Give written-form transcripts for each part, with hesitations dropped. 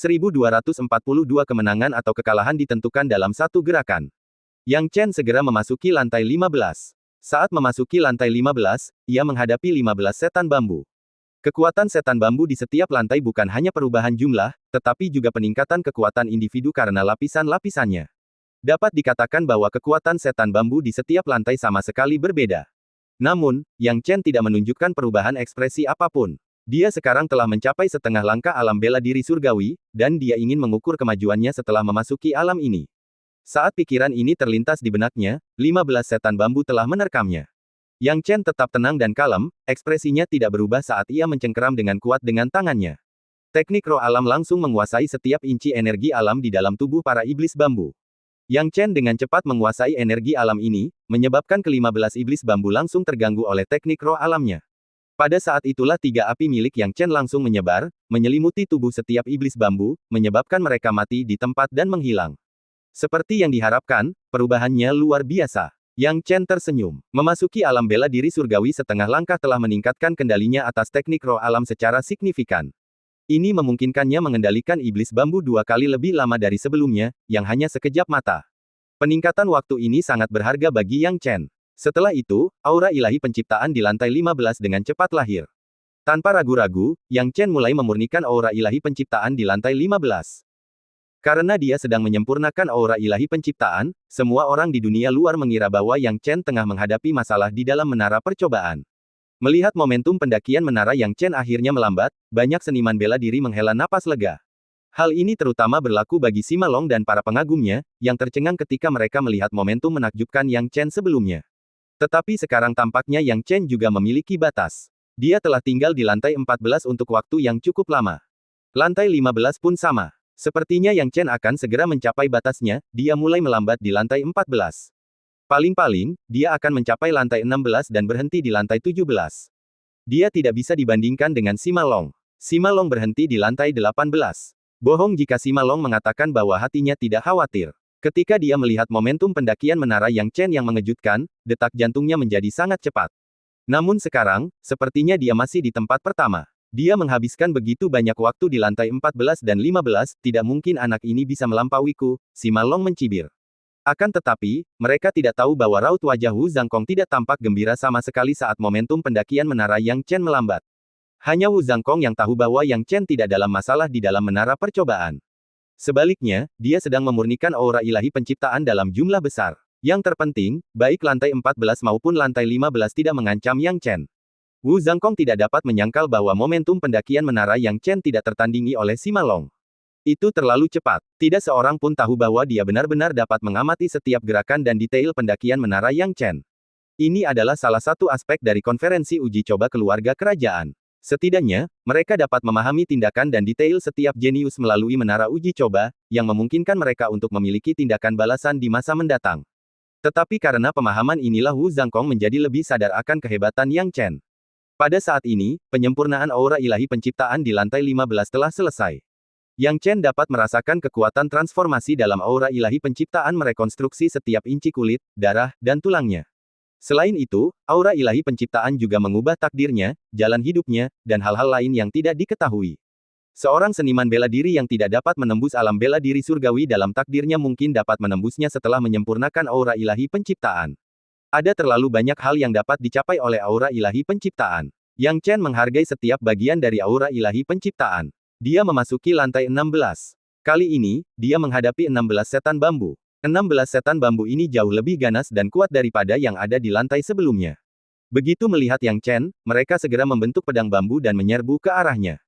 1242 kemenangan atau kekalahan ditentukan dalam satu gerakan. Yang Chen segera memasuki lantai 15. Saat memasuki lantai 15, ia menghadapi 15 setan bambu. Kekuatan setan bambu di setiap lantai bukan hanya perubahan jumlah, tetapi juga peningkatan kekuatan individu karena lapisan-lapisannya. Dapat dikatakan bahwa kekuatan setan bambu di setiap lantai sama sekali berbeda. Namun, Yang Chen tidak menunjukkan perubahan ekspresi apapun. Dia sekarang telah mencapai setengah langkah alam bela diri surgawi, dan dia ingin mengukur kemajuannya setelah memasuki alam ini. Saat pikiran ini terlintas di benaknya, 15 setan bambu telah menerkamnya. Yang Chen tetap tenang dan kalem, ekspresinya tidak berubah saat ia mencengkeram dengan kuat dengan tangannya. Teknik roh alam langsung menguasai setiap inci energi alam di dalam tubuh para iblis bambu. Yang Chen dengan cepat menguasai energi alam ini, menyebabkan ke-15 iblis bambu langsung terganggu oleh teknik roh alamnya. Pada saat itulah 3 api milik Yang Chen langsung menyebar, menyelimuti tubuh setiap iblis bambu, menyebabkan mereka mati di tempat dan menghilang. Seperti yang diharapkan, perubahannya luar biasa. Yang Chen tersenyum. Memasuki alam bela diri surgawi setengah langkah telah meningkatkan kendalinya atas teknik roh alam secara signifikan. Ini memungkinkannya mengendalikan iblis bambu 2 kali lebih lama dari sebelumnya, yang hanya sekejap mata. Peningkatan waktu ini sangat berharga bagi Yang Chen. Setelah itu, aura ilahi penciptaan di lantai 15 dengan cepat lahir. Tanpa ragu-ragu, Yang Chen mulai memurnikan aura ilahi penciptaan di lantai 15. Karena dia sedang menyempurnakan aura ilahi penciptaan, semua orang di dunia luar mengira bahwa Yang Chen tengah menghadapi masalah di dalam menara percobaan. Melihat momentum pendakian menara Yang Chen akhirnya melambat, banyak seniman bela diri menghela napas lega. Hal ini terutama berlaku bagi Sima Long dan para pengagumnya, yang tercengang ketika mereka melihat momentum menakjubkan Yang Chen sebelumnya. Tetapi sekarang tampaknya Yang Chen juga memiliki batas. Dia telah tinggal di lantai 14 untuk waktu yang cukup lama. Lantai 15 pun sama. Sepertinya Yang Chen akan segera mencapai batasnya, dia mulai melambat di lantai 14. Paling-paling, dia akan mencapai lantai 16 dan berhenti di lantai 17. Dia tidak bisa dibandingkan dengan Sima Long. Sima Long berhenti di lantai 18. Bohong jika Sima Long mengatakan bahwa hatinya tidak khawatir. Ketika dia melihat momentum pendakian menara Yang Chen yang mengejutkan, detak jantungnya menjadi sangat cepat. Namun sekarang, sepertinya dia masih di tempat pertama. Dia menghabiskan begitu banyak waktu di lantai 14 dan 15, tidak mungkin anak ini bisa melampauiku, Sima Long mencibir. Akan tetapi, mereka tidak tahu bahwa raut wajah Wu Zhangkong tidak tampak gembira sama sekali saat momentum pendakian menara Yang Chen melambat. Hanya Wu Zhangkong yang tahu bahwa Yang Chen tidak dalam masalah di dalam menara percobaan. Sebaliknya, dia sedang memurnikan aura ilahi penciptaan dalam jumlah besar. Yang terpenting, baik lantai 14 maupun lantai 15 tidak mengancam Yang Chen. Wu Zhangkong tidak dapat menyangkal bahwa momentum pendakian menara Yang Chen tidak tertandingi oleh Sima Long. Itu terlalu cepat. Tidak seorang pun tahu bahwa dia benar-benar dapat mengamati setiap gerakan dan detail pendakian menara Yang Chen. Ini adalah salah satu aspek dari konferensi uji coba keluarga kerajaan. Setidaknya, mereka dapat memahami tindakan dan detail setiap jenius melalui menara uji coba, yang memungkinkan mereka untuk memiliki tindakan balasan di masa mendatang. Tetapi karena pemahaman inilah Wu Zhangkong menjadi lebih sadar akan kehebatan Yang Chen. Pada saat ini, penyempurnaan aura ilahi penciptaan di lantai 15 telah selesai. Yang Chen dapat merasakan kekuatan transformasi dalam aura ilahi penciptaan merekonstruksi setiap inci kulit, darah, dan tulangnya. Selain itu, aura ilahi penciptaan juga mengubah takdirnya, jalan hidupnya, dan hal-hal lain yang tidak diketahui. Seorang seniman bela diri yang tidak dapat menembus alam bela diri surgawi dalam takdirnya mungkin dapat menembusnya setelah menyempurnakan aura ilahi penciptaan. Ada terlalu banyak hal yang dapat dicapai oleh aura ilahi penciptaan. Yang Chen menghargai setiap bagian dari aura ilahi penciptaan. Dia memasuki lantai 16. Kali ini, dia menghadapi 16 setan bambu. 16 setan bambu ini jauh lebih ganas dan kuat daripada yang ada di lantai sebelumnya. Begitu melihat Yang Chen, mereka segera membentuk pedang bambu dan menyerbu ke arahnya.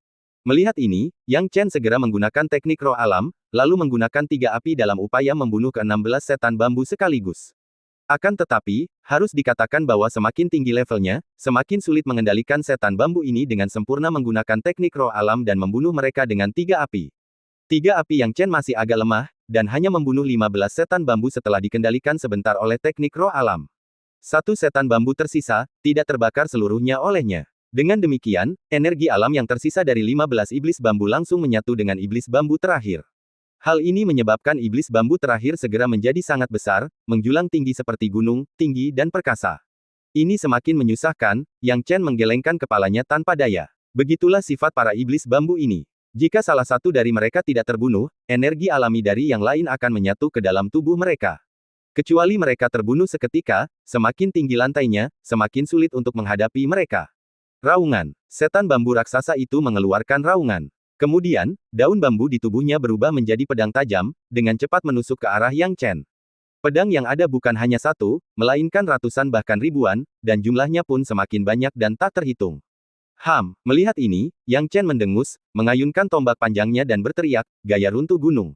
Melihat ini, Yang Chen segera menggunakan teknik roh alam, lalu menggunakan 3 api dalam upaya membunuh ke-16 setan bambu sekaligus. Akan tetapi, harus dikatakan bahwa semakin tinggi levelnya, semakin sulit mengendalikan setan bambu ini dengan sempurna menggunakan teknik roh alam dan membunuh mereka dengan 3 api. 3 api Yang Chen masih agak lemah, dan hanya membunuh 15 setan bambu setelah dikendalikan sebentar oleh teknik roh alam. 1 setan bambu tersisa, tidak terbakar seluruhnya olehnya. Dengan demikian, energi alam yang tersisa dari 15 iblis bambu langsung menyatu dengan iblis bambu terakhir. Hal ini menyebabkan iblis bambu terakhir segera menjadi sangat besar, menjulang tinggi seperti gunung, tinggi dan perkasa. Ini semakin menyusahkan, Yang Chen menggelengkan kepalanya tanpa daya. Begitulah sifat para iblis bambu ini. Jika salah satu dari mereka tidak terbunuh, energi alami dari yang lain akan menyatu ke dalam tubuh mereka. Kecuali mereka terbunuh seketika, semakin tinggi lantainya, semakin sulit untuk menghadapi mereka. Raungan. Setan bambu raksasa itu mengeluarkan raungan. Kemudian, daun bambu di tubuhnya berubah menjadi pedang tajam, dengan cepat menusuk ke arah Yang Chen. Pedang yang ada bukan hanya satu, melainkan ratusan bahkan ribuan, dan jumlahnya pun semakin banyak dan tak terhitung. Melihat ini, Yang Chen mendengus, mengayunkan tombak panjangnya dan berteriak, gaya runtuh gunung.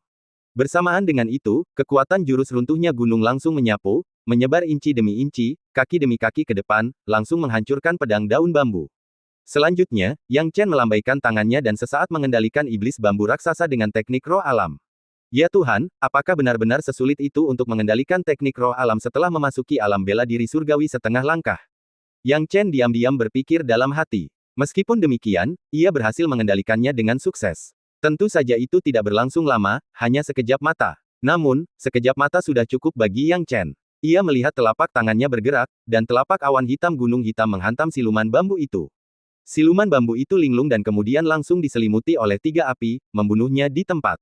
Bersamaan dengan itu, kekuatan jurus runtuhnya gunung langsung menyapu, menyebar inci demi inci, kaki demi kaki ke depan, langsung menghancurkan pedang daun bambu. Selanjutnya, Yang Chen melambaikan tangannya dan sesaat mengendalikan iblis bambu raksasa dengan teknik roh alam. Ya Tuhan, apakah benar-benar sesulit itu untuk mengendalikan teknik roh alam setelah memasuki alam bela diri surgawi setengah langkah? Yang Chen diam-diam berpikir dalam hati. Meskipun demikian, ia berhasil mengendalikannya dengan sukses. Tentu saja itu tidak berlangsung lama, hanya sekejap mata. Namun, sekejap mata sudah cukup bagi Yang Chen. Ia melihat telapak tangannya bergerak, dan telapak awan hitam gunung hitam menghantam siluman bambu itu. Siluman bambu itu linglung dan kemudian langsung diselimuti oleh 3 api, membunuhnya di tempat.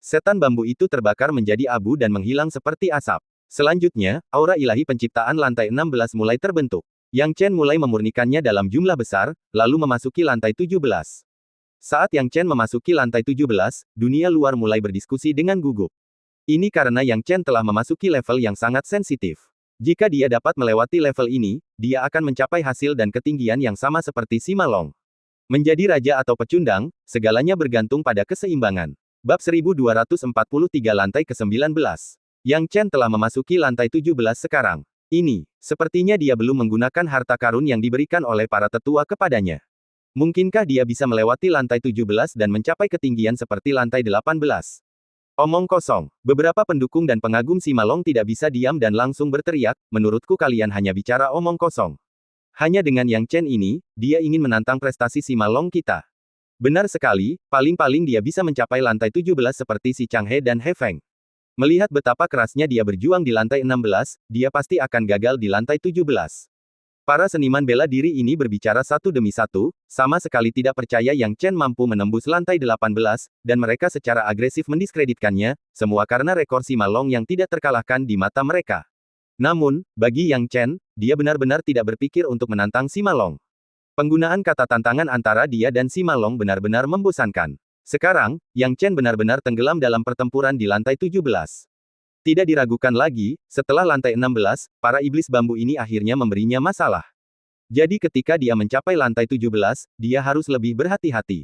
Setan bambu itu terbakar menjadi abu dan menghilang seperti asap. Selanjutnya, aura ilahi penciptaan lantai 16 mulai terbentuk. Yang Chen mulai memurnikannya dalam jumlah besar, lalu memasuki lantai 17. Saat Yang Chen memasuki lantai 17, dunia luar mulai berdiskusi dengan gugup. Ini karena Yang Chen telah memasuki level yang sangat sensitif. Jika dia dapat melewati level ini, dia akan mencapai hasil dan ketinggian yang sama seperti Sima Long. Menjadi raja atau pecundang, segalanya bergantung pada keseimbangan. Bab 1243 lantai ke-19. Yang Chen telah memasuki lantai 17 sekarang. Ini, sepertinya dia belum menggunakan harta karun yang diberikan oleh para tetua kepadanya. Mungkinkah dia bisa melewati lantai 17 dan mencapai ketinggian seperti lantai 18? Omong kosong. Beberapa pendukung dan pengagum Sima Long tidak bisa diam dan langsung berteriak, menurutku kalian hanya bicara omong kosong. Hanya dengan Yang Chen ini, dia ingin menantang prestasi Sima Long kita. Benar sekali, paling-paling dia bisa mencapai lantai 17 seperti si Chang He dan He Feng. Melihat betapa kerasnya dia berjuang di lantai 16, dia pasti akan gagal di lantai 17. Para seniman bela diri ini berbicara satu demi satu, sama sekali tidak percaya Yang Chen mampu menembus lantai 18, dan mereka secara agresif mendiskreditkannya, semua karena rekor Sima Long yang tidak terkalahkan di mata mereka. Namun, bagi Yang Chen, dia benar-benar tidak berpikir untuk menantang Sima Long. Penggunaan kata tantangan antara dia dan Sima Long benar-benar membosankan. Sekarang, Yang Chen benar-benar tenggelam dalam pertempuran di lantai 17. Tidak diragukan lagi, setelah lantai 16, para iblis bambu ini akhirnya memberinya masalah. Jadi ketika dia mencapai lantai 17, dia harus lebih berhati-hati.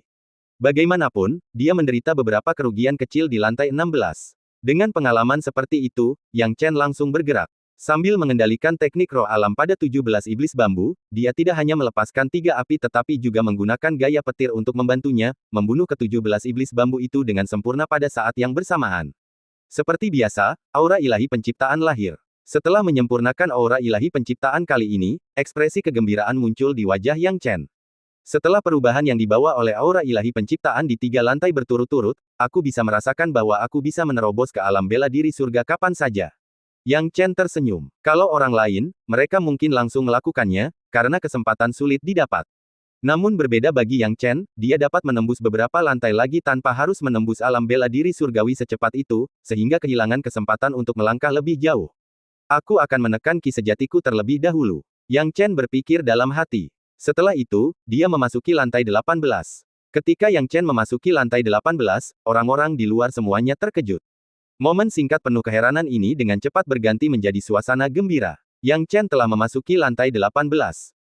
Bagaimanapun, dia menderita beberapa kerugian kecil di lantai 16. Dengan pengalaman seperti itu, Yang Chen langsung bergerak. Sambil mengendalikan teknik roh alam pada 17 iblis bambu, dia tidak hanya melepaskan 3 api tetapi juga menggunakan gaya petir untuk membantunya, membunuh ke-17 iblis bambu itu dengan sempurna pada saat yang bersamaan. Seperti biasa, aura ilahi penciptaan lahir. Setelah menyempurnakan aura ilahi penciptaan kali ini, ekspresi kegembiraan muncul di wajah Yang Chen. Setelah perubahan yang dibawa oleh aura ilahi penciptaan di 3 lantai berturut-turut, aku bisa merasakan bahwa aku bisa menerobos ke alam bela diri surga kapan saja. Yang Chen tersenyum. Kalau orang lain, mereka mungkin langsung melakukannya, karena kesempatan sulit didapat. Namun berbeda bagi Yang Chen, dia dapat menembus beberapa lantai lagi tanpa harus menembus alam bela diri surgawi secepat itu, sehingga kehilangan kesempatan untuk melangkah lebih jauh. Aku akan menekan ki sejatiku terlebih dahulu. Yang Chen berpikir dalam hati. Setelah itu, dia memasuki lantai 18. Ketika Yang Chen memasuki lantai 18, orang-orang di luar semuanya terkejut. Momen singkat penuh keheranan ini dengan cepat berganti menjadi suasana gembira. Yang Chen telah memasuki lantai 18.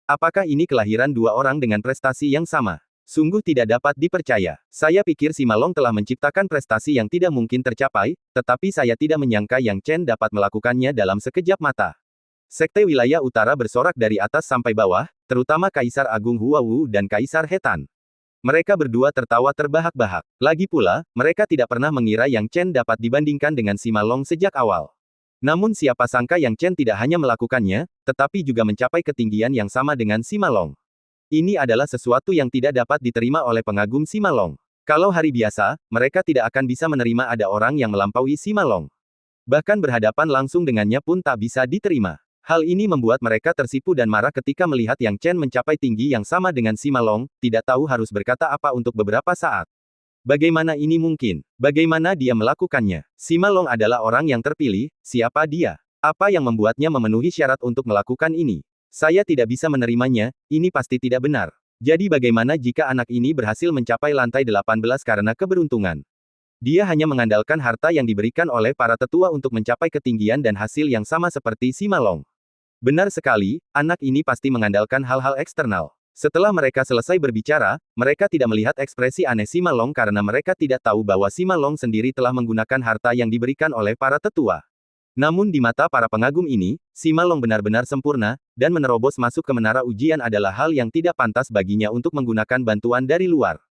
Apakah ini kelahiran 2 orang dengan prestasi yang sama? Sungguh tidak dapat dipercaya. Saya pikir Sima Long telah menciptakan prestasi yang tidak mungkin tercapai, tetapi saya tidak menyangka Yang Chen dapat melakukannya dalam sekejap mata. Sekte wilayah utara bersorak dari atas sampai bawah, terutama Kaisar Agung Hua Wu dan Kaisar He Tan. Mereka berdua tertawa terbahak-bahak. Lagi pula, mereka tidak pernah mengira Yang Chen dapat dibandingkan dengan Sima Long sejak awal. Namun siapa sangka Yang Chen tidak hanya melakukannya, tetapi juga mencapai ketinggian yang sama dengan Sima Long. Ini adalah sesuatu yang tidak dapat diterima oleh pengagum Sima Long. Kalau hari biasa, mereka tidak akan bisa menerima ada orang yang melampaui Sima Long. Bahkan berhadapan langsung dengannya pun tak bisa diterima. Hal ini membuat mereka tersipu dan marah ketika melihat Yang Chen mencapai tinggi yang sama dengan Sima Long, tidak tahu harus berkata apa untuk beberapa saat. Bagaimana ini mungkin? Bagaimana dia melakukannya? Sima Long adalah orang yang terpilih, siapa dia? Apa yang membuatnya memenuhi syarat untuk melakukan ini? Saya tidak bisa menerimanya, ini pasti tidak benar. Jadi bagaimana jika anak ini berhasil mencapai lantai 18 karena keberuntungan? Dia hanya mengandalkan harta yang diberikan oleh para tetua untuk mencapai ketinggian dan hasil yang sama seperti Sima Long. Benar sekali, anak ini pasti mengandalkan hal-hal eksternal. Setelah mereka selesai berbicara, mereka tidak melihat ekspresi aneh Sima Long karena mereka tidak tahu bahwa Sima Long sendiri telah menggunakan harta yang diberikan oleh para tetua. Namun di mata para pengagum ini, Sima Long benar-benar sempurna, dan menerobos masuk ke menara ujian adalah hal yang tidak pantas baginya untuk menggunakan bantuan dari luar.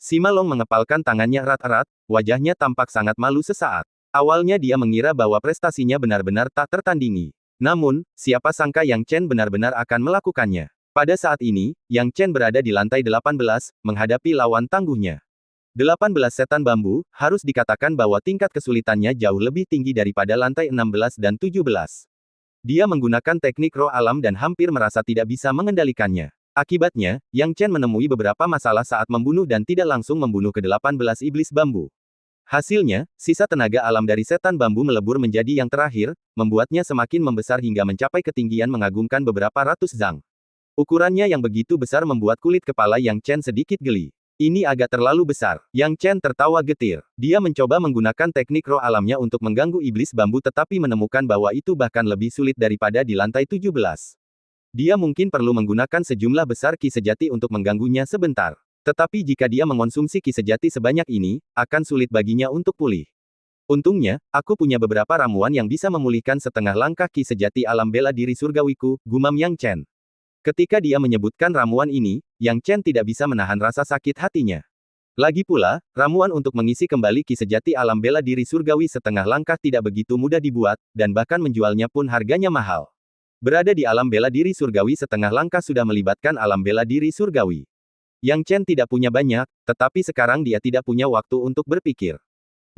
Sima Long mengepalkan tangannya erat-erat, wajahnya tampak sangat malu sesaat. Awalnya dia mengira bahwa prestasinya benar-benar tak tertandingi. Namun, siapa sangka Yang Chen benar-benar akan melakukannya. Pada saat ini, Yang Chen berada di lantai 18, menghadapi lawan tangguhnya. 18 setan bambu, harus dikatakan bahwa tingkat kesulitannya jauh lebih tinggi daripada lantai 16 dan 17. Dia menggunakan teknik roh alam dan hampir merasa tidak bisa mengendalikannya. Akibatnya, Yang Chen menemui beberapa masalah saat membunuh dan tidak langsung membunuh ke-18 iblis bambu. Hasilnya, sisa tenaga alam dari setan bambu melebur menjadi yang terakhir, membuatnya semakin membesar hingga mencapai ketinggian mengagumkan beberapa ratus zang. Ukurannya yang begitu besar membuat kulit kepala Yang Chen sedikit geli. Ini agak terlalu besar. Yang Chen tertawa getir. Dia mencoba menggunakan teknik roh alamnya untuk mengganggu iblis bambu tetapi menemukan bahwa itu bahkan lebih sulit daripada di lantai 17. Dia mungkin perlu menggunakan sejumlah besar ki sejati untuk mengganggunya sebentar. Tetapi jika dia mengonsumsi ki sejati sebanyak ini, akan sulit baginya untuk pulih. Untungnya, aku punya beberapa ramuan yang bisa memulihkan setengah langkah ki sejati alam bela diri surgawiku, gumam Yang Chen. Ketika dia menyebutkan ramuan ini, Yang Chen tidak bisa menahan rasa sakit hatinya. Lagi pula, ramuan untuk mengisi kembali ki sejati alam bela diri surgawi setengah langkah tidak begitu mudah dibuat, dan bahkan menjualnya pun harganya mahal. Berada di alam bela diri surgawi setengah langkah sudah melibatkan alam bela diri surgawi. Yang Chen tidak punya banyak, tetapi sekarang dia tidak punya waktu untuk berpikir.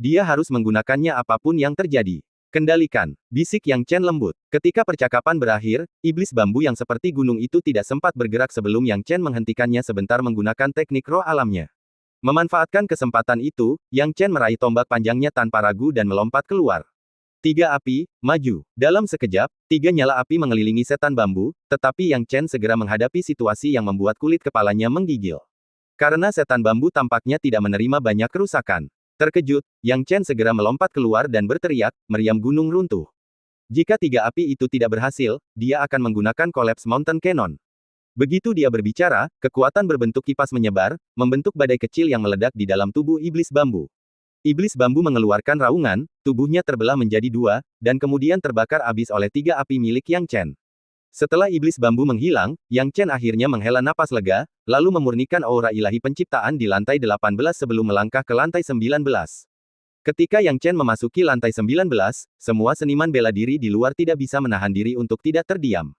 Dia harus menggunakannya apapun yang terjadi. Kendalikan, bisik Yang Chen lembut. Ketika percakapan berakhir, iblis bambu yang seperti gunung itu tidak sempat bergerak sebelum Yang Chen menghentikannya sebentar menggunakan teknik roh alamnya. Memanfaatkan kesempatan itu, Yang Chen meraih tombak panjangnya tanpa ragu dan melompat keluar. 3 api, maju. Dalam sekejap, 3 nyala api mengelilingi setan bambu, tetapi Yang Chen segera menghadapi situasi yang membuat kulit kepalanya menggigil. Karena setan bambu tampaknya tidak menerima banyak kerusakan. Terkejut, Yang Chen segera melompat keluar dan berteriak, meriam gunung runtuh. Jika 3 api itu tidak berhasil, dia akan menggunakan Collapse Mountain Cannon. Begitu dia berbicara, kekuatan berbentuk kipas menyebar, membentuk badai kecil yang meledak di dalam tubuh iblis bambu. Iblis bambu mengeluarkan raungan, tubuhnya terbelah menjadi 2, dan kemudian terbakar habis oleh 3 api milik Yang Chen. Setelah iblis bambu menghilang, Yang Chen akhirnya menghela napas lega, lalu memurnikan aura ilahi penciptaan di lantai 18 sebelum melangkah ke lantai 19. Ketika Yang Chen memasuki lantai 19, semua seniman bela diri di luar tidak bisa menahan diri untuk tidak terdiam.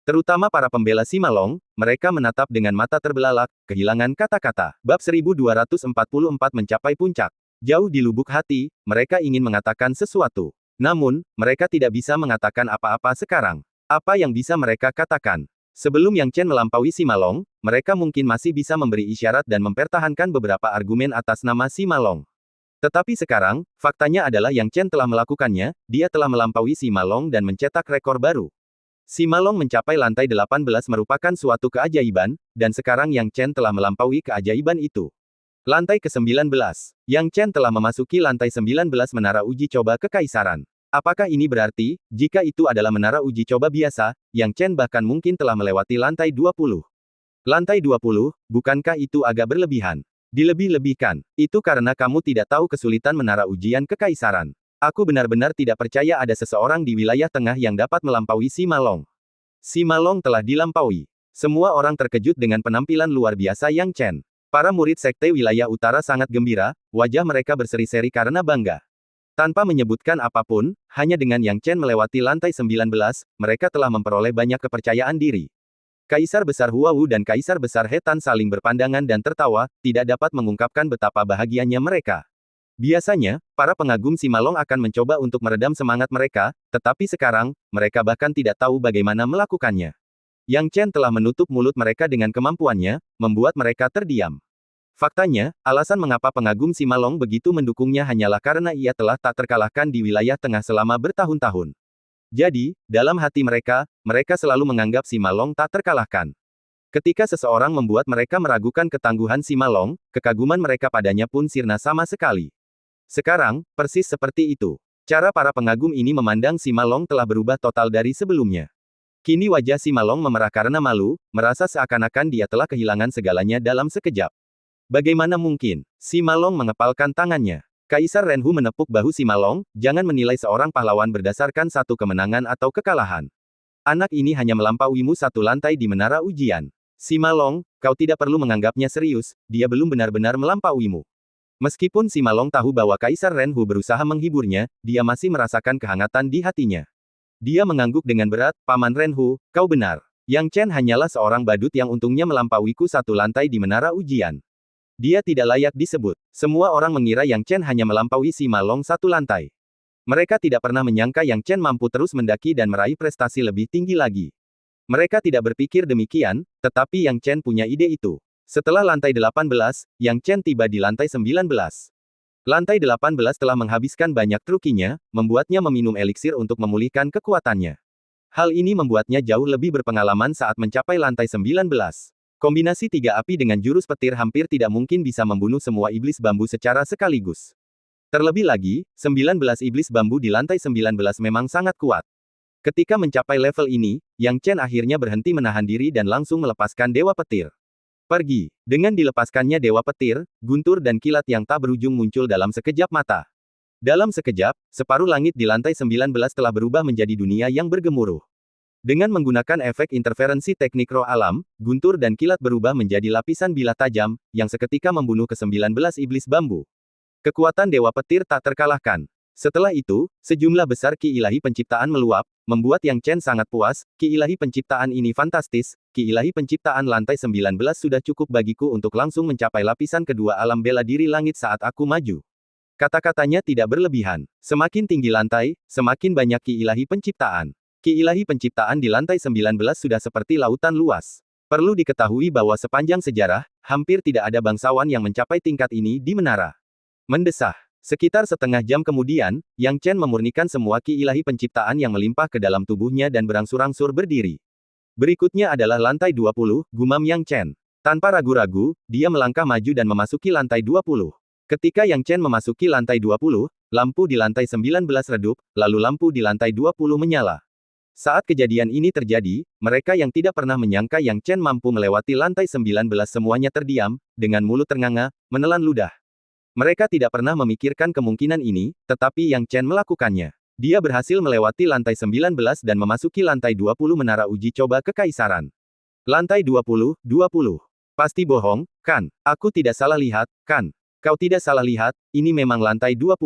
Terutama para pembela Sima Long, mereka menatap dengan mata terbelalak, kehilangan kata-kata. Bab 1244 mencapai puncak. Jauh di lubuk hati, mereka ingin mengatakan sesuatu. Namun, mereka tidak bisa mengatakan apa-apa sekarang. Apa yang bisa mereka katakan? Sebelum Yang Chen melampaui Sima Long, mereka mungkin masih bisa memberi isyarat dan mempertahankan beberapa argumen atas nama Sima Long. Tetapi sekarang, faktanya adalah Yang Chen telah melakukannya, dia telah melampaui Sima Long dan mencetak rekor baru. Sima Long mencapai lantai 18 merupakan suatu keajaiban, dan sekarang Yang Chen telah melampaui keajaiban itu. Lantai ke-19. Yang Chen telah memasuki lantai 19 menara uji coba kekaisaran. Apakah ini berarti, jika itu adalah menara uji coba biasa, Yang Chen bahkan mungkin telah melewati lantai 20? Lantai 20, bukankah itu agak berlebihan? Dilebih-lebihkan. Itu karena kamu tidak tahu kesulitan menara ujian kekaisaran. Aku benar-benar tidak percaya ada seseorang di wilayah tengah yang dapat melampaui Sima Long. Sima Long telah dilampaui. Semua orang terkejut dengan penampilan luar biasa Yang Chen. Para murid Sekte Wilayah Utara sangat gembira, wajah mereka berseri-seri karena bangga. Tanpa menyebutkan apapun, hanya dengan Yang Chen melewati lantai 19, mereka telah memperoleh banyak kepercayaan diri. Kaisar Besar Huawu dan Kaisar Besar Hetan saling berpandangan dan tertawa, tidak dapat mengungkapkan betapa bahagianya mereka. Biasanya, para pengagum Sima Long akan mencoba untuk meredam semangat mereka, tetapi sekarang, mereka bahkan tidak tahu bagaimana melakukannya. Yang Chen telah menutup mulut mereka dengan kemampuannya, membuat mereka terdiam. Faktanya, alasan mengapa pengagum Sima Long begitu mendukungnya hanyalah karena ia telah tak terkalahkan di wilayah tengah selama bertahun-tahun. Jadi, dalam hati mereka, mereka selalu menganggap Sima Long tak terkalahkan. Ketika seseorang membuat mereka meragukan ketangguhan Sima Long, kekaguman mereka padanya pun sirna sama sekali. Sekarang, persis seperti itu. Cara para pengagum ini memandang Sima Long telah berubah total dari sebelumnya. Kini wajah Sima Long memerah karena malu, merasa seakan-akan dia telah kehilangan segalanya dalam sekejap. Bagaimana mungkin? Sima Long mengepalkan tangannya. Kaisar Renhu menepuk bahu Sima Long, jangan menilai seorang pahlawan berdasarkan satu kemenangan atau kekalahan. Anak ini hanya melampauimu satu lantai di menara ujian. Sima Long, kau tidak perlu menganggapnya serius, dia belum benar-benar melampauimu. Meskipun Sima Long tahu bahwa Kaisar Renhu berusaha menghiburnya, dia masih merasakan kehangatan di hatinya. Dia mengangguk dengan berat, Paman Renhu, kau benar. Yang Chen hanyalah seorang badut yang untungnya melampauiku satu lantai di menara ujian. Dia tidak layak disebut. Semua orang mengira Yang Chen hanya melampaui Sima Long satu lantai. Mereka tidak pernah menyangka Yang Chen mampu terus mendaki dan meraih prestasi lebih tinggi lagi. Mereka tidak berpikir demikian, tetapi Yang Chen punya ide itu. Setelah lantai 18, Yang Chen tiba di lantai 19. Lantai 18 telah menghabiskan banyak trukinya, membuatnya meminum eliksir untuk memulihkan kekuatannya. Hal ini membuatnya jauh lebih berpengalaman saat mencapai lantai 19. Kombinasi tiga api dengan jurus petir hampir tidak mungkin bisa membunuh semua iblis bambu secara sekaligus. Terlebih lagi, 19 iblis bambu di lantai 19 memang sangat kuat. Ketika mencapai level ini, Yang Chen akhirnya berhenti menahan diri dan langsung melepaskan Dewa Petir. Pergi. Dengan dilepaskannya Dewa Petir, guntur dan kilat yang tak berujung muncul dalam sekejap mata. Dalam sekejap, separuh langit di lantai 19 telah berubah menjadi dunia yang bergemuruh. Dengan menggunakan efek interferensi teknik roh alam, guntur dan kilat berubah menjadi lapisan bilah tajam, yang seketika membunuh ke-19 iblis bambu. Kekuatan Dewa Petir tak terkalahkan. Setelah itu, sejumlah besar ki ilahi penciptaan meluap, membuat Yang Chen sangat puas, ki ilahi penciptaan ini fantastis, ki ilahi penciptaan lantai 19 sudah cukup bagiku untuk langsung mencapai lapisan kedua alam bela diri langit saat aku maju. Kata-katanya tidak berlebihan. Semakin tinggi lantai, semakin banyak ki ilahi penciptaan. Ki ilahi penciptaan di lantai 19 sudah seperti lautan luas. Perlu diketahui bahwa sepanjang sejarah, hampir tidak ada bangsawan yang mencapai tingkat ini di menara. Mendesah. Sekitar setengah jam kemudian, Yang Chen memurnikan semua ki ilahi penciptaan yang melimpah ke dalam tubuhnya dan berangsur-angsur berdiri. Berikutnya adalah lantai 20, gumam Yang Chen. Tanpa ragu-ragu, dia melangkah maju dan memasuki lantai 20. Ketika Yang Chen memasuki lantai 20, lampu di lantai 19 redup, lalu lampu di lantai 20 menyala. Saat kejadian ini terjadi, mereka yang tidak pernah menyangka Yang Chen mampu melewati lantai 19 semuanya terdiam, dengan mulut ternganga, menelan ludah. Mereka tidak pernah memikirkan kemungkinan ini, tetapi Yang Chen melakukannya. Dia berhasil melewati lantai 19 dan memasuki lantai 20 menara uji coba kekaisaran. Lantai 20. Pasti bohong, kan? Aku tidak salah lihat, kan? Kau tidak salah lihat, ini memang lantai 20.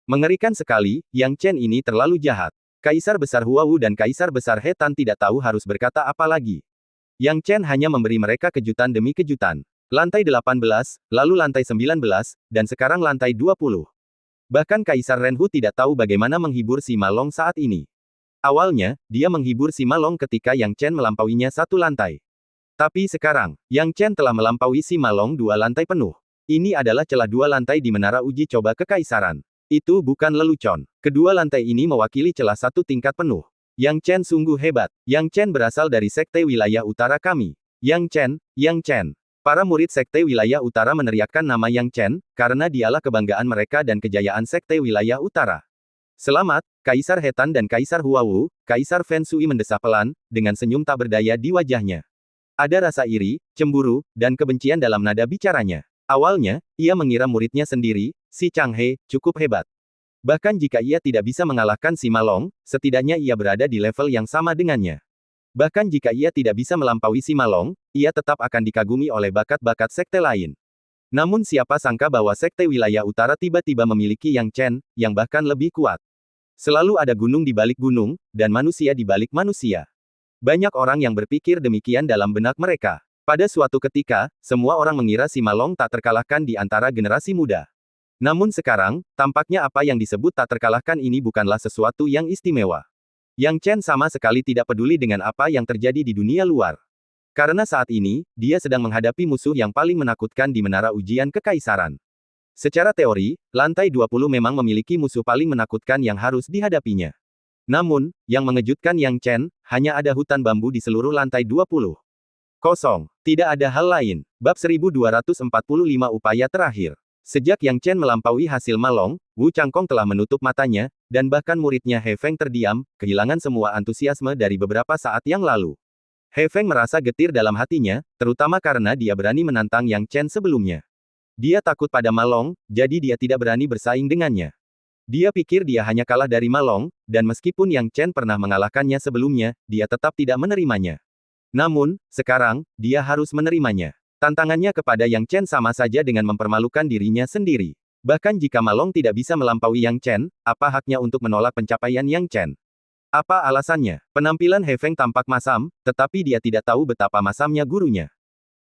Mengerikan sekali, Yang Chen ini terlalu jahat. Kaisar Besar Huawu dan Kaisar Besar He Tan tidak tahu harus berkata apa lagi. Yang Chen hanya memberi mereka kejutan demi kejutan. Lantai 18, lalu lantai 19, dan sekarang lantai 20. Bahkan Kaisar Renhu tidak tahu bagaimana menghibur Sima Long saat ini. Awalnya, dia menghibur Sima Long ketika Yang Chen melampauinya satu lantai. Tapi sekarang, Yang Chen telah melampaui Sima Long dua lantai penuh. Ini adalah celah dua lantai di menara uji coba kekaisaran. Itu bukan lelucon. Kedua lantai ini mewakili celah satu tingkat penuh. Yang Chen sungguh hebat. Yang Chen berasal dari Sekte Wilayah Utara kami. Yang Chen. Para murid Sekte Wilayah Utara meneriakkan nama Yang Chen, karena dialah kebanggaan mereka dan kejayaan Sekte Wilayah Utara. Selamat, Kaisar He Tan dan Kaisar Huawu. Kaisar Fen Sui mendesah pelan, dengan senyum tak berdaya di wajahnya. Ada rasa iri, cemburu, dan kebencian dalam nada bicaranya. Awalnya, ia mengira muridnya sendiri, si Chang He, cukup hebat. Bahkan jika ia tidak bisa mengalahkan Sima Long, setidaknya ia berada di level yang sama dengannya. Bahkan jika ia tidak bisa melampaui Sima Long, ia tetap akan dikagumi oleh bakat-bakat sekte lain. Namun siapa sangka bahwa Sekte Wilayah Utara tiba-tiba memiliki Yang Chen, yang bahkan lebih kuat. Selalu ada gunung di balik gunung, dan manusia di balik manusia. Banyak orang yang berpikir demikian dalam benak mereka. Pada suatu ketika, semua orang mengira Sima Long tak terkalahkan di antara generasi muda. Namun sekarang, tampaknya apa yang disebut tak terkalahkan ini bukanlah sesuatu yang istimewa. Yang Chen sama sekali tidak peduli dengan apa yang terjadi di dunia luar. Karena saat ini, dia sedang menghadapi musuh yang paling menakutkan di menara ujian kekaisaran. Secara teori, lantai 20 memang memiliki musuh paling menakutkan yang harus dihadapinya. Namun, yang mengejutkan Yang Chen, hanya ada hutan bambu di seluruh lantai 20. Kosong. Tidak ada hal lain. Bab 1245 Upaya Terakhir. Sejak Yang Chen melampaui hasil Malong, Wu Changkong telah menutup matanya, dan bahkan muridnya He Feng terdiam, kehilangan semua antusiasme dari beberapa saat yang lalu. He Feng merasa getir dalam hatinya, terutama karena dia berani menantang Yang Chen sebelumnya. Dia takut pada Malong, jadi dia tidak berani bersaing dengannya. Dia pikir dia hanya kalah dari Malong, dan meskipun Yang Chen pernah mengalahkannya sebelumnya, dia tetap tidak menerimanya. Namun, sekarang, dia harus menerimanya. Tantangannya kepada Yang Chen sama saja dengan mempermalukan dirinya sendiri. Bahkan jika Malong tidak bisa melampaui Yang Chen, apa haknya untuk menolak pencapaian Yang Chen? Apa alasannya? Penampilan He Feng tampak masam, tetapi dia tidak tahu betapa masamnya gurunya.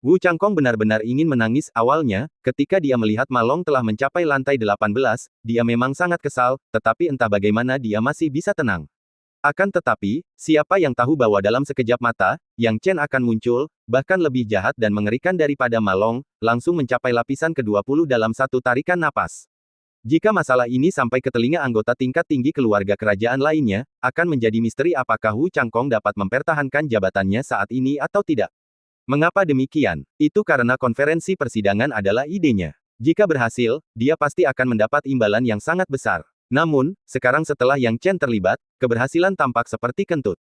Wu Changkong benar-benar ingin menangis awalnya, ketika dia melihat Malong telah mencapai lantai 18, dia memang sangat kesal, tetapi entah bagaimana dia masih bisa tenang. Akan tetapi, siapa yang tahu bahwa dalam sekejap mata, Yang Chen akan muncul, bahkan lebih jahat dan mengerikan daripada Malong, langsung mencapai lapisan ke-20 dalam satu tarikan napas. Jika masalah ini sampai ke telinga anggota tingkat tinggi keluarga kerajaan lainnya, akan menjadi misteri apakah Wu Changkong dapat mempertahankan jabatannya saat ini atau tidak. Mengapa demikian? Itu karena konferensi persidangan adalah idenya. Jika berhasil, dia pasti akan mendapat imbalan yang sangat besar. Namun, sekarang setelah Yang Chen terlibat, keberhasilan tampak seperti kentut.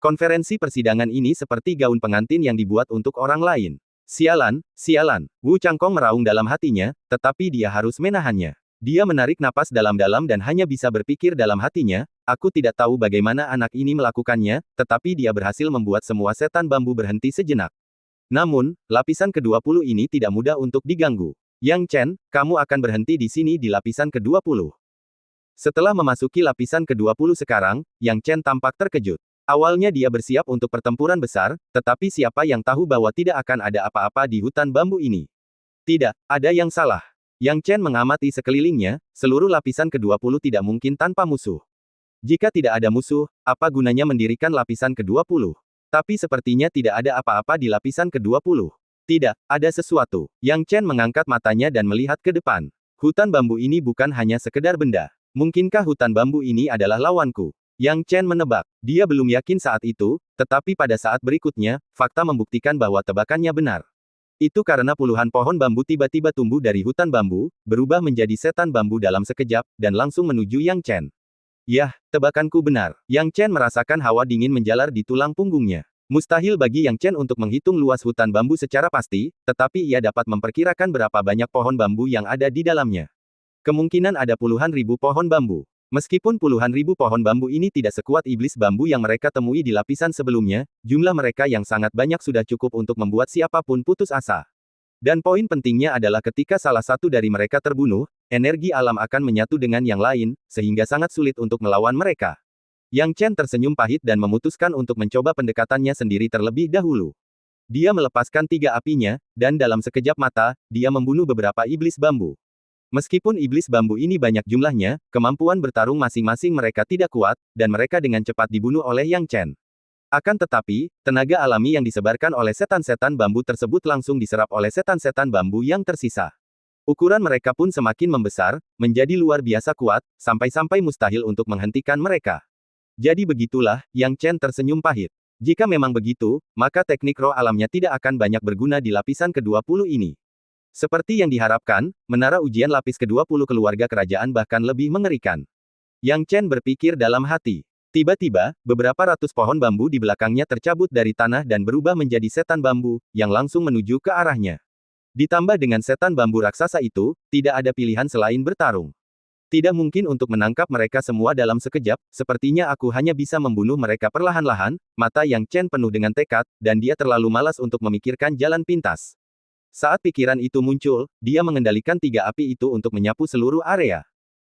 Konferensi persidangan ini seperti gaun pengantin yang dibuat untuk orang lain. Sialan, sialan. Wu Changkong meraung dalam hatinya, tetapi dia harus menahannya. Dia menarik napas dalam-dalam dan hanya bisa berpikir dalam hatinya, aku tidak tahu bagaimana anak ini melakukannya, tetapi dia berhasil membuat semua setan bambu berhenti sejenak. Namun, lapisan ke-20 ini tidak mudah untuk diganggu. Yang Chen, kamu akan berhenti di sini di lapisan ke-20. Setelah memasuki lapisan ke-20 sekarang, Yang Chen tampak terkejut. Awalnya dia bersiap untuk pertempuran besar, tetapi siapa yang tahu bahwa tidak akan ada apa-apa di hutan bambu ini? Tidak, ada yang salah. Yang Chen mengamati sekelilingnya, seluruh lapisan ke-20 tidak mungkin tanpa musuh. Jika tidak ada musuh, apa gunanya mendirikan lapisan ke-20? Tapi sepertinya tidak ada apa-apa di lapisan ke-20. Tidak, ada sesuatu. Yang Chen mengangkat matanya dan melihat ke depan. Hutan bambu ini bukan hanya sekedar benda. Mungkinkah hutan bambu ini adalah lawanku? Yang Chen menebak. Dia belum yakin saat itu, tetapi pada saat berikutnya, fakta membuktikan bahwa tebakannya benar. Itu karena puluhan pohon bambu tiba-tiba tumbuh dari hutan bambu, berubah menjadi setan bambu dalam sekejap, dan langsung menuju Yang Chen. Yah, tebakanku benar. Yang Chen merasakan hawa dingin menjalar di tulang punggungnya. Mustahil bagi Yang Chen untuk menghitung luas hutan bambu secara pasti, tetapi ia dapat memperkirakan berapa banyak pohon bambu yang ada di dalamnya. Kemungkinan ada puluhan ribu pohon bambu. Meskipun puluhan ribu pohon bambu ini tidak sekuat iblis bambu yang mereka temui di lapisan sebelumnya, jumlah mereka yang sangat banyak sudah cukup untuk membuat siapapun putus asa. Dan poin pentingnya adalah ketika salah satu dari mereka terbunuh, energi alam akan menyatu dengan yang lain, sehingga sangat sulit untuk melawan mereka. Yang Chen tersenyum pahit dan memutuskan untuk mencoba pendekatannya sendiri terlebih dahulu. Dia melepaskan 3 apinya, dan dalam sekejap mata, dia membunuh beberapa iblis bambu. Meskipun iblis bambu ini banyak jumlahnya, kemampuan bertarung masing-masing mereka tidak kuat, dan mereka dengan cepat dibunuh oleh Yang Chen. Akan tetapi, tenaga alami yang disebarkan oleh setan-setan bambu tersebut langsung diserap oleh setan-setan bambu yang tersisa. Ukuran mereka pun semakin membesar, menjadi luar biasa kuat, sampai-sampai mustahil untuk menghentikan mereka. Jadi begitulah, Yang Chen tersenyum pahit. Jika memang begitu, maka teknik roh alamnya tidak akan banyak berguna di lapisan ke-20 ini. Seperti yang diharapkan, menara ujian lapis ke-20 keluarga kerajaan bahkan lebih mengerikan. Yang Chen berpikir dalam hati. Tiba-tiba, beberapa ratus pohon bambu di belakangnya tercabut dari tanah dan berubah menjadi setan bambu, yang langsung menuju ke arahnya. Ditambah dengan setan bambu raksasa itu, tidak ada pilihan selain bertarung. Tidak mungkin untuk menangkap mereka semua dalam sekejap, sepertinya aku hanya bisa membunuh mereka perlahan-lahan, mata Yang Chen penuh dengan tekad, dan dia terlalu malas untuk memikirkan jalan pintas. Saat pikiran itu muncul, dia mengendalikan 3 api itu untuk menyapu seluruh area.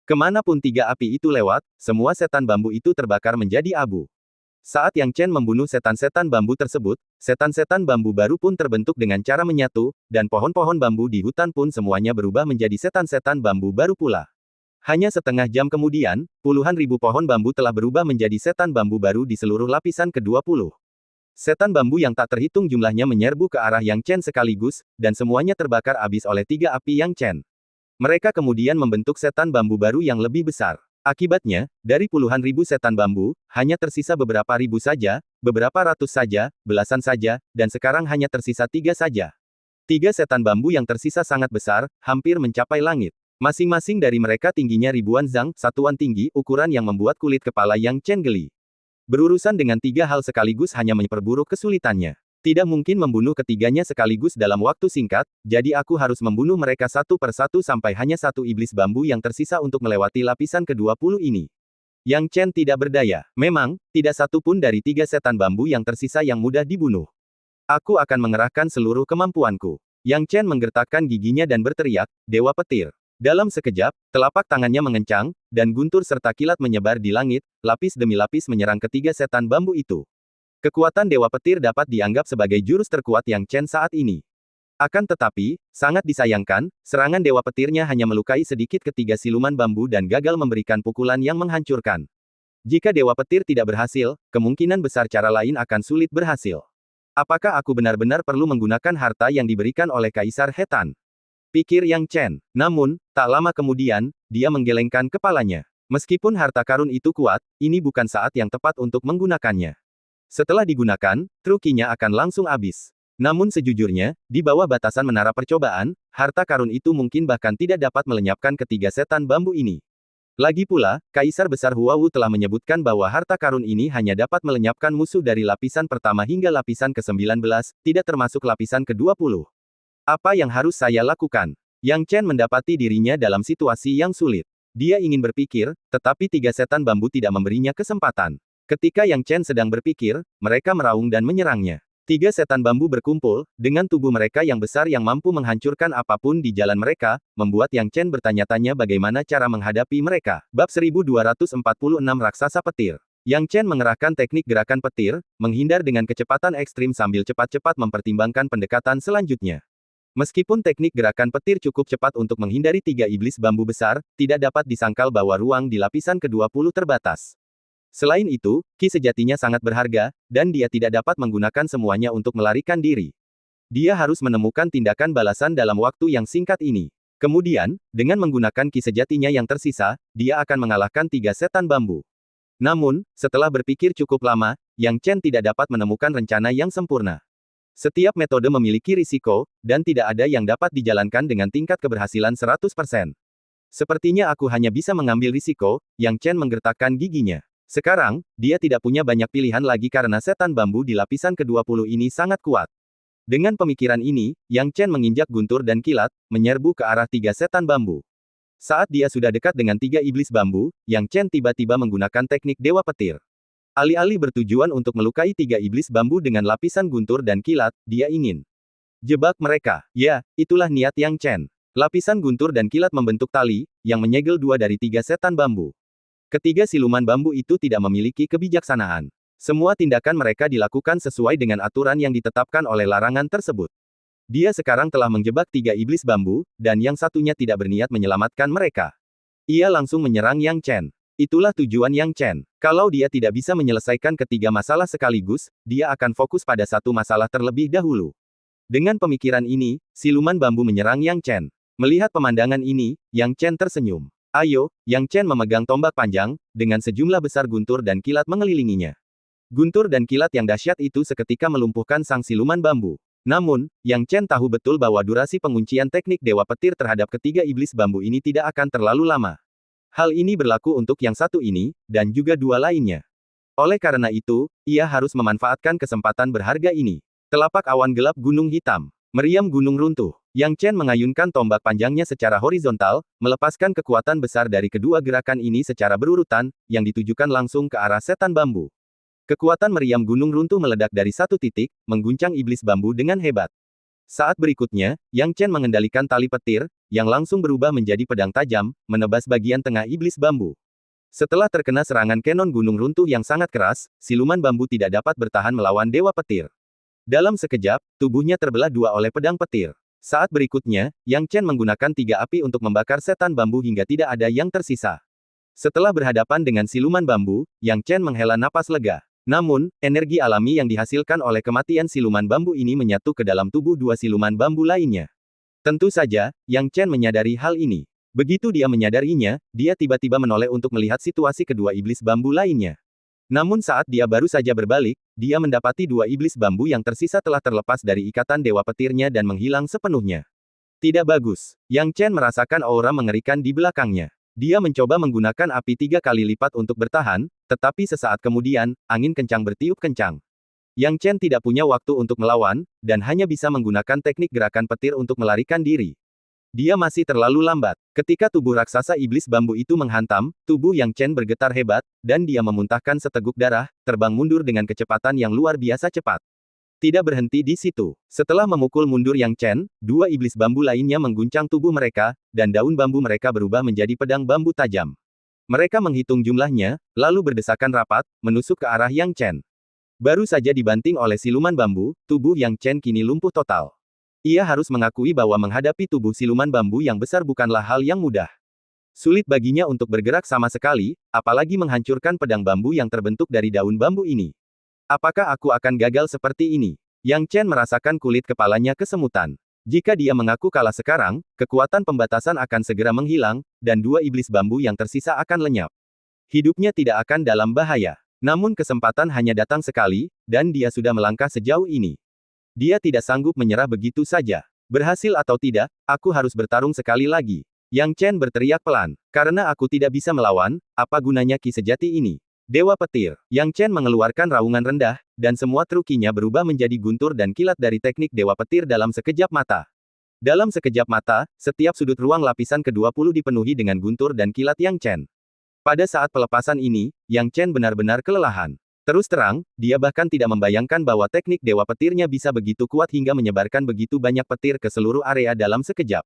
Kemanapun 3 api itu lewat, semua setan bambu itu terbakar menjadi abu. Saat Yang Chen membunuh setan-setan bambu tersebut, setan-setan bambu baru pun terbentuk dengan cara menyatu, dan pohon-pohon bambu di hutan pun semuanya berubah menjadi setan-setan bambu baru pula. Hanya setengah jam kemudian, puluhan ribu pohon bambu telah berubah menjadi setan bambu baru di seluruh lapisan ke-20. Setan bambu yang tak terhitung jumlahnya menyerbu ke arah Yang Chen sekaligus, dan semuanya terbakar habis oleh 3 api Yang Chen. Mereka kemudian membentuk setan bambu baru yang lebih besar. Akibatnya, dari puluhan ribu setan bambu, hanya tersisa beberapa ribu saja, beberapa ratus saja, belasan saja, dan sekarang hanya tersisa 3 saja. 3 setan bambu yang tersisa sangat besar, hampir mencapai langit. Masing-masing dari mereka tingginya ribuan zang, satuan tinggi, ukuran yang membuat kulit kepala Yang Chen geli. Berurusan dengan 3 hal sekaligus hanya memperburuk kesulitannya. Tidak mungkin membunuh ketiganya sekaligus dalam waktu singkat, jadi aku harus membunuh mereka satu persatu sampai hanya satu iblis bambu yang tersisa untuk melewati lapisan ke-20 ini. Yang Chen tidak berdaya. Memang, tidak satu pun dari 3 setan bambu yang tersisa yang mudah dibunuh. Aku akan mengerahkan seluruh kemampuanku. Yang Chen menggertakkan giginya dan berteriak, Dewa Petir. Dalam sekejap, telapak tangannya mengencang, dan guntur serta kilat menyebar di langit, lapis demi lapis menyerang ketiga setan bambu itu. Kekuatan Dewa Petir dapat dianggap sebagai jurus terkuat Yang Chen saat ini. Akan tetapi, sangat disayangkan, serangan Dewa Petirnya hanya melukai sedikit ketiga siluman bambu dan gagal memberikan pukulan yang menghancurkan. Jika Dewa Petir tidak berhasil, kemungkinan besar cara lain akan sulit berhasil. Apakah aku benar-benar perlu menggunakan harta yang diberikan oleh Kaisar Hetan? Pikir Yang Chen. Namun, tak lama kemudian, dia menggelengkan kepalanya. Meskipun harta karun itu kuat, ini bukan saat yang tepat untuk menggunakannya. Setelah digunakan, trukinya akan langsung habis. Namun sejujurnya, di bawah batasan menara percobaan, harta karun itu mungkin bahkan tidak dapat melenyapkan ketiga setan bambu ini. Lagi pula, Kaisar Besar Huawu telah menyebutkan bahwa harta karun ini hanya dapat melenyapkan musuh dari lapisan pertama hingga lapisan ke-19, tidak termasuk lapisan ke-20. Apa yang harus saya lakukan? Yang Chen mendapati dirinya dalam situasi yang sulit. Dia ingin berpikir, tetapi 3 setan bambu tidak memberinya kesempatan. Ketika Yang Chen sedang berpikir, mereka meraung dan menyerangnya. 3 setan bambu berkumpul, dengan tubuh mereka yang besar yang mampu menghancurkan apapun di jalan mereka, membuat Yang Chen bertanya-tanya bagaimana cara menghadapi mereka. Bab 1246 Raksasa Petir. Yang Chen mengerahkan teknik gerakan petir, menghindar dengan kecepatan ekstrim sambil cepat-cepat mempertimbangkan pendekatan selanjutnya. Meskipun teknik gerakan petir cukup cepat untuk menghindari 3 iblis bambu besar, tidak dapat disangkal bahwa ruang di lapisan ke-20 terbatas. Selain itu, Ki sejatinya sangat berharga, dan dia tidak dapat menggunakan semuanya untuk melarikan diri. Dia harus menemukan tindakan balasan dalam waktu yang singkat ini. Kemudian, dengan menggunakan Ki sejatinya yang tersisa, dia akan mengalahkan 3 setan bambu. Namun, setelah berpikir cukup lama, Yang Chen tidak dapat menemukan rencana yang sempurna. Setiap metode memiliki risiko, dan tidak ada yang dapat dijalankan dengan tingkat keberhasilan 100%. Sepertinya aku hanya bisa mengambil risiko, Yang Chen menggertakkan giginya. Sekarang, dia tidak punya banyak pilihan lagi karena setan bambu di lapisan ke-20 ini sangat kuat. Dengan pemikiran ini, Yang Chen menginjak guntur dan kilat, menyerbu ke arah 3 setan bambu. Saat dia sudah dekat dengan 3 iblis bambu, Yang Chen tiba-tiba menggunakan teknik Dewa Petir. Alih-alih bertujuan untuk melukai 3 iblis bambu dengan lapisan guntur dan kilat, dia ingin jebak mereka. Ya, itulah niat Yang Chen. Lapisan guntur dan kilat membentuk tali, yang menyegel 2 dari 3 setan bambu. Ketiga siluman bambu itu tidak memiliki kebijaksanaan. Semua tindakan mereka dilakukan sesuai dengan aturan yang ditetapkan oleh larangan tersebut. Dia sekarang telah menjebak 3 iblis bambu, dan yang satunya tidak berniat menyelamatkan mereka. Ia langsung menyerang Yang Chen. Itulah tujuan Yang Chen. Kalau dia tidak bisa menyelesaikan ketiga masalah sekaligus, dia akan fokus pada satu masalah terlebih dahulu. Dengan pemikiran ini, siluman bambu menyerang Yang Chen. Melihat pemandangan ini, Yang Chen tersenyum. Ayo, Yang Chen memegang tombak panjang, dengan sejumlah besar guntur dan kilat mengelilinginya. Guntur dan kilat yang dahsyat itu seketika melumpuhkan sang siluman bambu. Namun, Yang Chen tahu betul bahwa durasi penguncian teknik Dewa Petir terhadap ketiga iblis bambu ini tidak akan terlalu lama. Hal ini berlaku untuk yang satu ini, dan juga 2 lainnya. Oleh karena itu, ia harus memanfaatkan kesempatan berharga ini. Telapak awan gelap gunung hitam. Meriam gunung runtuh. Yang Chen mengayunkan tombak panjangnya secara horizontal, melepaskan kekuatan besar dari kedua gerakan ini secara berurutan, yang ditujukan langsung ke arah setan bambu. Kekuatan meriam gunung runtuh meledak dari satu titik, mengguncang iblis bambu dengan hebat. Saat berikutnya, Yang Chen mengendalikan tali petir, yang langsung berubah menjadi pedang tajam, menebas bagian tengah iblis bambu. Setelah terkena serangan kenon gunung runtuh yang sangat keras, siluman bambu tidak dapat bertahan melawan Dewa Petir. Dalam sekejap, tubuhnya terbelah 2 oleh pedang petir. Saat berikutnya, Yang Chen menggunakan 3 api untuk membakar setan bambu hingga tidak ada yang tersisa. Setelah berhadapan dengan siluman bambu, Yang Chen menghela napas lega. Namun, energi alami yang dihasilkan oleh kematian siluman bambu ini menyatu ke dalam tubuh dua siluman bambu lainnya. Tentu saja, Yang Chen menyadari hal ini. Begitu dia menyadarinya, dia tiba-tiba menoleh untuk melihat situasi kedua iblis bambu lainnya. Namun saat dia baru saja berbalik, dia mendapati dua iblis bambu yang tersisa telah terlepas dari ikatan dewa petirnya dan menghilang sepenuhnya. Tidak bagus. Yang Chen merasakan aura mengerikan di belakangnya. Dia mencoba menggunakan api 3 kali lipat untuk bertahan, tetapi sesaat kemudian, angin kencang bertiup kencang. Yang Chen tidak punya waktu untuk melawan, dan hanya bisa menggunakan teknik gerakan petir untuk melarikan diri. Dia masih terlalu lambat. Ketika tubuh raksasa iblis bambu itu menghantam, tubuh Yang Chen bergetar hebat, dan dia memuntahkan seteguk darah, terbang mundur dengan kecepatan yang luar biasa cepat. Tidak berhenti di situ. Setelah memukul mundur Yang Chen, dua iblis bambu lainnya mengguncang tubuh mereka, dan daun bambu mereka berubah menjadi pedang bambu tajam. Mereka menghitung jumlahnya, lalu berdesakan rapat, menusuk ke arah Yang Chen. Baru saja dibanting oleh siluman bambu, tubuh Yang Chen kini lumpuh total. Ia harus mengakui bahwa menghadapi tubuh siluman bambu yang besar bukanlah hal yang mudah. Sulit baginya untuk bergerak sama sekali, apalagi menghancurkan pedang bambu yang terbentuk dari daun bambu ini. Apakah aku akan gagal seperti ini? Yang Chen merasakan kulit kepalanya kesemutan. Jika dia mengaku kalah sekarang, kekuatan pembatasan akan segera menghilang, dan dua iblis bambu yang tersisa akan lenyap. Hidupnya tidak akan dalam bahaya. Namun kesempatan hanya datang sekali, dan dia sudah melangkah sejauh ini. Dia tidak sanggup menyerah begitu saja. Berhasil atau tidak, aku harus bertarung sekali lagi. Yang Chen berteriak pelan. Karena aku tidak bisa melawan, apa gunanya ki sejati ini? Dewa petir. Yang Chen mengeluarkan raungan rendah, dan semua trukinya berubah menjadi guntur dan kilat dari teknik dewa petir dalam sekejap mata. Dalam sekejap mata, setiap sudut ruang lapisan ke-20 dipenuhi dengan guntur dan kilat Yang Chen. Pada saat pelepasan ini, Yang Chen benar-benar kelelahan. Terus terang, dia bahkan tidak membayangkan bahwa teknik dewa petirnya bisa begitu kuat hingga menyebarkan begitu banyak petir ke seluruh area dalam sekejap.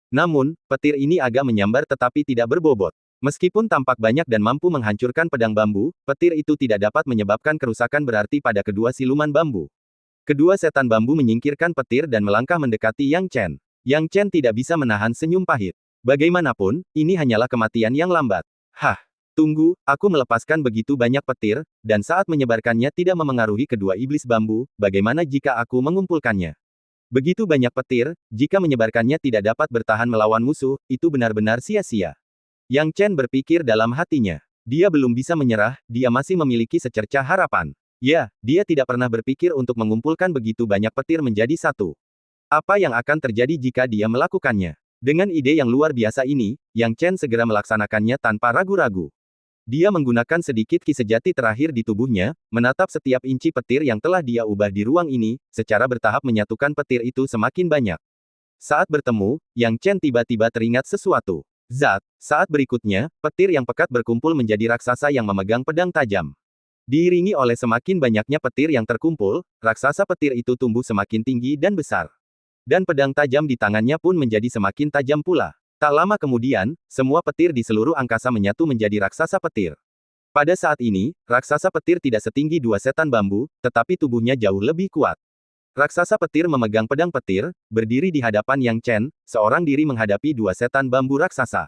Namun, petir ini agak menyambar tetapi tidak berbobot. Meskipun tampak banyak dan mampu menghancurkan pedang bambu, petir itu tidak dapat menyebabkan kerusakan berarti pada kedua siluman bambu. Kedua setan bambu menyingkirkan petir dan melangkah mendekati Yang Chen. Yang Chen tidak bisa menahan senyum pahit. Bagaimanapun, ini hanyalah kematian yang lambat. Hah! Tunggu, aku melepaskan begitu banyak petir, dan saat menyebarkannya tidak memengaruhi kedua iblis bambu, bagaimana jika aku mengumpulkannya? Begitu banyak petir, jika menyebarkannya tidak dapat bertahan melawan musuh, itu benar-benar sia-sia. Yang Chen berpikir dalam hatinya. Dia belum bisa menyerah, dia masih memiliki secercah harapan. Ya, dia tidak pernah berpikir untuk mengumpulkan begitu banyak petir menjadi satu. Apa yang akan terjadi jika dia melakukannya? Dengan ide yang luar biasa ini, Yang Chen segera melaksanakannya tanpa ragu-ragu. Dia menggunakan sedikit ki sejati terakhir di tubuhnya, menatap setiap inci petir yang telah dia ubah di ruang ini, secara bertahap menyatukan petir itu semakin banyak. Saat bertemu, Yang Chen tiba-tiba teringat sesuatu. Zat, saat berikutnya, petir yang pekat berkumpul menjadi raksasa yang memegang pedang tajam. Diiringi oleh semakin banyaknya petir yang terkumpul, raksasa petir itu tumbuh semakin tinggi dan besar. Dan pedang tajam di tangannya pun menjadi semakin tajam pula. Tak lama kemudian, semua petir di seluruh angkasa menyatu menjadi raksasa petir. Pada saat ini, raksasa petir tidak setinggi dua setan bambu, tetapi tubuhnya jauh lebih kuat. Raksasa petir memegang pedang petir, berdiri di hadapan Yang Chen, seorang diri menghadapi dua setan bambu raksasa.